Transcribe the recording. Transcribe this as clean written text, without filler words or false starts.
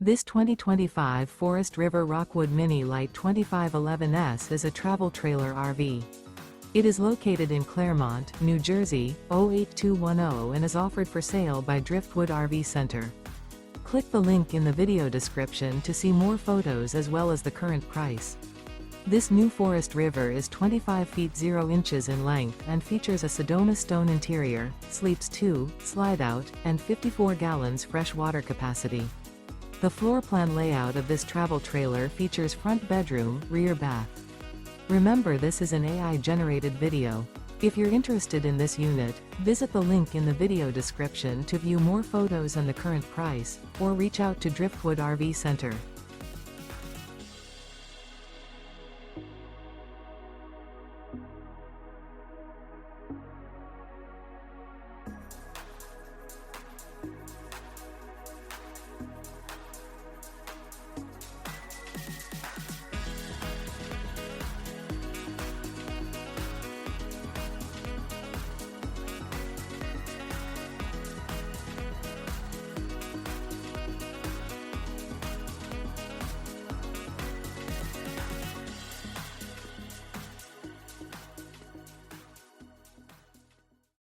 This 2025 Forest River Rockwood Mini Lite 2511S is a travel trailer RV. It is located in Clermont, New Jersey, 08210 and is offered for sale by Driftwood RV Center. Click the link in the video description to see more photos as well as the current price. This new Forest River is 25 feet 0 inches in length and features a Sedona stone interior, sleeps 2, slide-out, and 54 gallons fresh water capacity. The floor plan layout of this travel trailer features front bedroom, rear bath. Remember, this is an AI-generated video. If you're interested in this unit, visit the link in the video description to view more photos and the current price, or reach out to Driftwood RV Center.